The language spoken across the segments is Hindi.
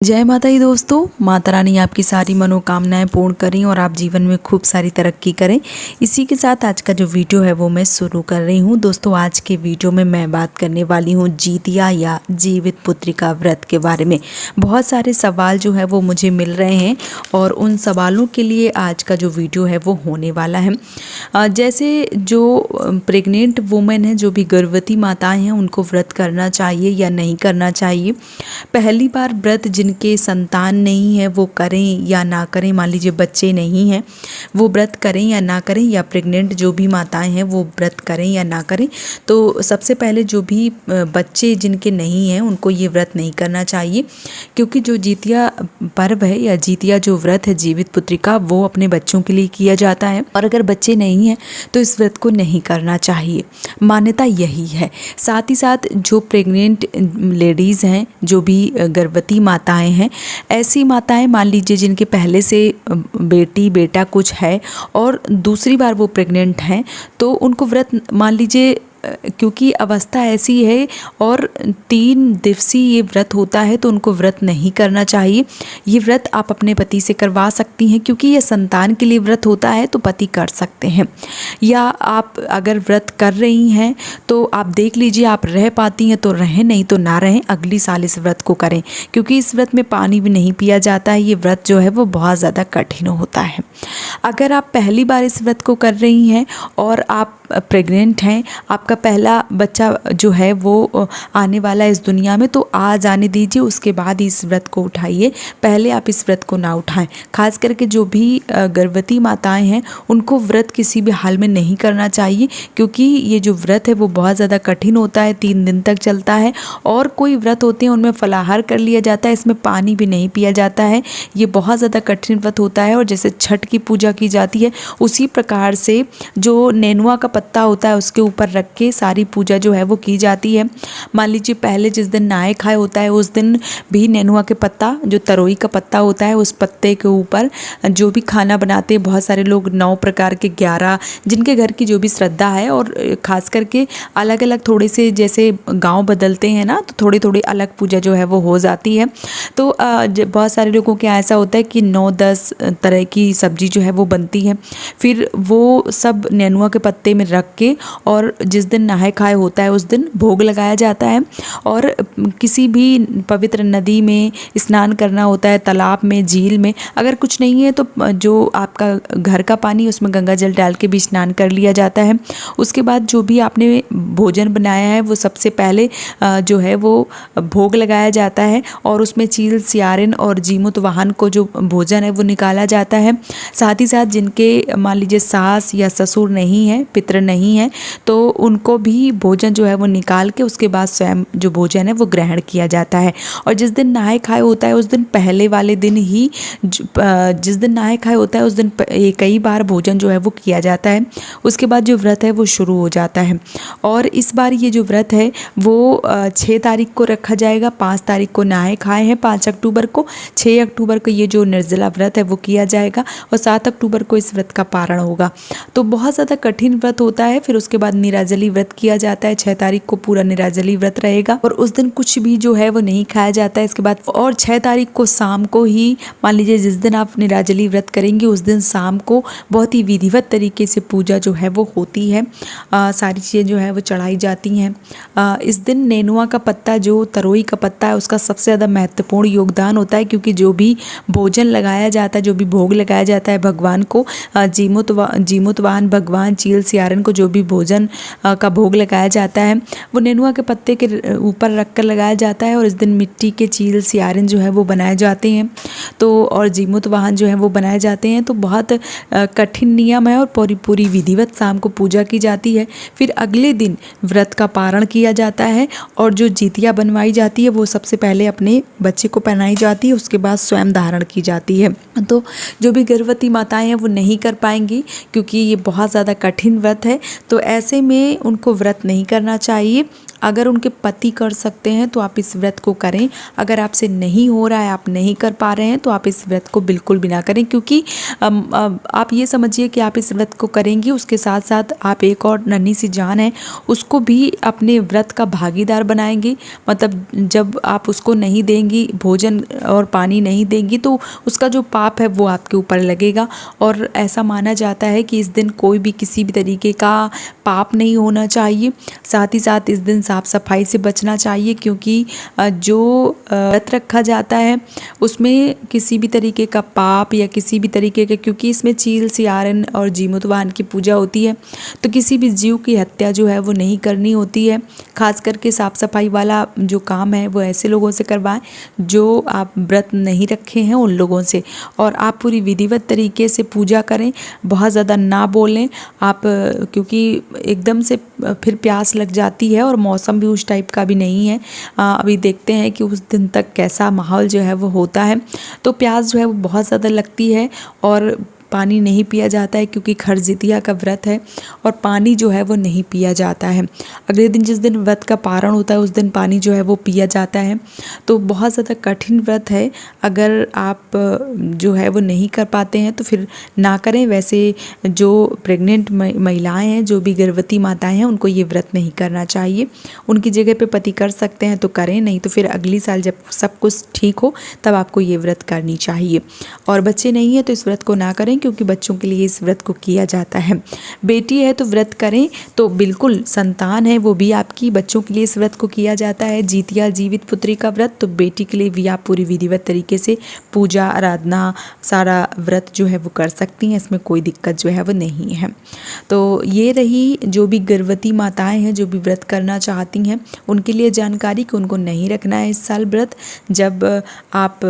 जय माता दी दोस्तों। माता रानी आपकी सारी मनोकामनाएं पूर्ण करें और आप जीवन में खूब सारी तरक्की करें। इसी के साथ आज का जो वीडियो है वो मैं शुरू कर रही हूँ। दोस्तों आज के वीडियो में मैं बात करने वाली हूँ जितिया या जीवित पुत्रिका व्रत के बारे में। बहुत सारे सवाल जो है वो मुझे मिल रहे हैं और उन सवालों के लिए आज का जो वीडियो है वो होने वाला है। जैसे जो प्रेग्नेंट वुमेन है, जो भी गर्भवती माताएँ हैं, उनको व्रत करना चाहिए या नहीं करना चाहिए। पहली बार व्रत जिनके संतान नहीं है वो करें या ना करें, मान लीजिए बच्चे नहीं हैं वो व्रत करें या ना करें, या प्रेग्नेंट जो भी माताएं हैं वो व्रत करें या ना करें। तो सबसे पहले जो भी बच्चे जिनके नहीं हैं उनको ये व्रत नहीं करना चाहिए, क्योंकि जो जितिया पर्व है या जितिया जो व्रत है जीवित पुत्रिका, वो अपने बच्चों के लिए किया जाता है और अगर बच्चे नहीं हैं तो इस व्रत को नहीं करना चाहिए। मान्यता यही है। साथ ही साथ जो प्रेग्नेंट लेडीज़ हैं, जो भी गर्भवती माताएं हैं, ऐसी माताएं मान लीजिए जिनके पहले से बेटी बेटा कुछ है और दूसरी बार वो प्रेग्नेंट हैं, तो उनको व्रत मान लीजिए, क्योंकि अवस्था ऐसी है और 3 दिवसीय ये व्रत होता है तो उनको व्रत नहीं करना चाहिए। ये व्रत आप अपने पति से करवा सकती हैं, क्योंकि ये संतान के लिए व्रत होता है तो पति कर सकते हैं। या आप अगर व्रत कर रही हैं तो आप देख लीजिए, आप रह पाती हैं तो रहें, नहीं तो ना रहें, अगली साल इस व्रत को करें, क्योंकि इस व्रत में पानी भी नहीं पिया जाता है। ये व्रत जो है वो बहुत ज़्यादा कठिन होता है। अगर आप पहली बार इस व्रत को कर रही हैं और आप प्रेग्नेंट हैं, आपका पहला बच्चा जो है वो आने वाला है इस दुनिया में, तो आ जाने दीजिए, उसके बाद इस व्रत को उठाइए। पहले आप इस व्रत को ना उठाएं। खास करके जो भी गर्भवती माताएं हैं उनको व्रत किसी भी हाल में नहीं करना चाहिए, क्योंकि ये जो व्रत है वो बहुत ज़्यादा कठिन होता है, 3 दिन तक चलता है। और कोई व्रत होते हैं उनमें फलाहार कर लिया जाता है, इसमें पानी भी नहीं पिया जाता है। ये बहुत ज़्यादा कठिन व्रत होता है। और जैसे छठ की पूजा की जाती है उसी प्रकार से जो नेनुआ का पत्ता होता है उसके ऊपर रख के सारी पूजा जो है वो की जाती है। मान लीजिए पहले जिस दिन नहाए खाए होता है उस दिन भी नेनुआ के पत्ता, जो तरोई का पत्ता होता है, उस पत्ते के ऊपर जो भी खाना बनाते हैं, बहुत सारे लोग 9 प्रकार के 11, जिनके घर की जो भी श्रद्धा है, और खास करके अलग अलग थोड़े से जैसे गांव बदलते हैं ना, तो थोड़ी थोड़ी अलग पूजा जो है वो हो जाती है। तो बहुत सारे लोगों के ऐसा होता है कि 9-10 तरह की सब्जी जो है वो बनती है, फिर वो सब नेनुआ के पत्ते में रख के और जिस दिन नहाए खाए होता है उस दिन भोग लगाया जाता है। और किसी भी पवित्र नदी में स्नान करना होता है, तालाब में, झील में। अगर कुछ नहीं है तो जो आपका घर का पानी, उसमें गंगा जल डाल के भी स्नान कर लिया जाता है। उसके बाद जो भी आपने भोजन बनाया है वो सबसे पहले जो है वो भोग लगाया जाता है और उसमें चील, सियारिन और जीमूत वाहन को जो भोजन है वो निकाला जाता है। साथ ही साथ जिनके मान लीजिए सास या ससुर नहीं है, पितर नहीं है, तो उनको भी भोजन जो है वो निकाल के उसके बाद स्वयं जो भोजन है वो ग्रहण किया जाता है। और जिस दिन नहाए खाए होता है उस दिन पहले वाले दिन ही, जिस दिन नहाए खाए होता है उस दिन कई बार भोजन जो है वो किया जाता है। उसके बाद जो व्रत है वो शुरू हो जाता है। और इस बार ये जो व्रत है वो 6 तारीख को रखा जाएगा। 5 तारीख को नहाए खाए हैं, 5 अक्टूबर को, 6 अक्टूबर को ये जो निर्जला व्रत है वो किया जाएगा और 7 अक्टूबर को इस व्रत का पारण होगा। तो बहुत ज़्यादा कठिन व्रत होता है। फिर उसके बाद निराजली व्रत किया जाता है। 6 तारीख को पूरा निराजली व्रत रहेगा और उस दिन कुछ भी जो है वो नहीं खाया जाता है। इसके बाद और 6 तारीख को शाम को ही, मान लीजिए जिस दिन आप निराजली व्रत करेंगे उस दिन शाम को बहुत ही विधिवत तरीके से पूजा जो है वो होती है। सारी चीज़ें जो है वो चढ़ाई जाती हैं। इस दिन नेनुआ का पत्ता, जो तरोई का पत्ता है, उसका सबसे ज़्यादा महत्वपूर्ण योगदान होता है, क्योंकि जो भी भोजन लगाया जाता है, जो भी भोग लगाया जाता है भगवान को, जीमूत वाहन भगवान, चील, सियारन को जो भी भोजन का भोग लगाया जाता है वो नेनुआ के पत्ते के ऊपर रख कर लगाया जाता है। और इस दिन मिट्टी के चील, सियारन जो है वो बनाए जाते हैं, तो और जीमूत वाहन जो है वो बनाए जाते हैं। तो बहुत कठिन नियम है और पूरी विधिवत शाम को पूजा की जाती है। फिर अगले दिन व्रत का पारण किया जाता है और जो जितिया बनवाई जाती है वो सबसे पहले अपने बच्चे को पहनाई जाती है, उसके बाद स्वयं धारण की जाती है। तो जो भी गर्भवती माताएं हैं वो नहीं कर पाएंगी, क्योंकि ये बहुत ज़्यादा कठिन व्रत है। तो ऐसे में उनको व्रत नहीं करना चाहिए। अगर उनके पति कर सकते हैं तो आप इस व्रत को करें। अगर आपसे नहीं हो रहा है, आप नहीं कर पा रहे हैं, तो आप इस व्रत को बिल्कुल भी ना करें, क्योंकि आप ये समझिए कि आप इस व्रत को करेंगी, उसके साथ साथ आप एक और नन्ही सी जान है उसको भी अपने व्रत का भागीदार बनाएंगी। मतलब जब आप उसको नहीं देंगी, भोजन और पानी नहीं देंगी, तो उसका जो पाप है वो आपके ऊपर लगेगा। और ऐसा माना जाता है कि इस दिन कोई भी किसी भी तरीके का पाप नहीं होना चाहिए। साथ ही साथ इस दिन साफ सफाई से बचना चाहिए, क्योंकि जो व्रत रखा जाता है उसमें किसी भी तरीके का पाप या किसी भी तरीके के, क्योंकि इसमें चील सियारन और जीमूतवाहन की पूजा होती है, तो किसी भी जीव की हत्या जो है वो नहीं करनी होती है। खास करके साफ सफाई वाला जो काम है वो ऐसे लोगों से करवाएं जो आप व्रत नहीं रखे हैं उन लोगों से। और आप पूरी विधिवत तरीके से पूजा करें, बहुत ज़्यादा ना बोलें आप, क्योंकि एकदम से फिर प्यास लग जाती है और मौसम भी उस टाइप का भी नहीं है। अभी देखते हैं कि उस दिन तक कैसा माहौल जो है वो होता है, तो प्यास जो है वो बहुत ज़्यादा लगती है और पानी नहीं पिया जाता है, क्योंकि खरजितिया का व्रत है और पानी जो है वो नहीं पिया जाता है। अगले दिन जिस दिन व्रत का पारण होता है उस दिन पानी जो है वो पिया जाता है। तो बहुत ज़्यादा कठिन व्रत है, अगर आप जो है वो नहीं कर पाते हैं तो फिर ना करें। वैसे जो प्रेग्नेंट महिलाएं हैं, जो भी गर्भवती माताएं हैं, उनको ये व्रत नहीं करना चाहिए। उनकी जगह पे पति कर सकते हैं तो करें, नहीं तो फिर अगली साल जब सब कुछ ठीक हो तब आपको ये व्रत करनी चाहिए। और बच्चे नहीं है तो इस व्रत को ना करें, क्योंकि बच्चों के लिए इस व्रत को किया जाता है। बेटी है तो व्रत करें, तो बिल्कुल संतान है वो भी आपकी, बच्चों के लिए इस व्रत को किया जाता है। जीतिया जीवित पुत्री का व्रत, तो बेटी के लिए भी आप पूरी विधिवत तरीके से पूजा आराधना सारा व्रत जो है वो कर सकती हैं, इसमें कोई दिक्कत जो है वो नहीं है। तो ये रही जो भी गर्भवती माताएं हैं जो भी व्रत करना चाहती हैं उनके लिए जानकारी कि उनको नहीं रखना है इस साल व्रत। जब आप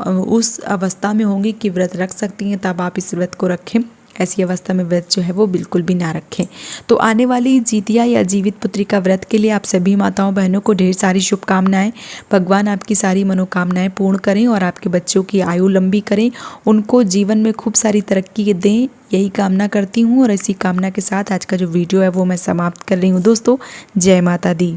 उस अवस्था में होंगी कि व्रत रख सकती हैं तब आप इस व्रत को रखें, ऐसी अवस्था में व्रत जो है वो बिल्कुल भी ना रखें। तो आने वाली जीतिया या जीवित पुत्री का व्रत के लिए आप सभी माताओं बहनों को ढेर सारी शुभकामनाएं। भगवान आपकी सारी मनोकामनाएं पूर्ण करें और आपके बच्चों की आयु लंबी करें, उनको जीवन में खूब सारी तरक्की दें, यही कामना करती हूँ। और इसी कामना के साथ आज का जो वीडियो है वो मैं समाप्त कर रही हूँ दोस्तों। जय माता दी।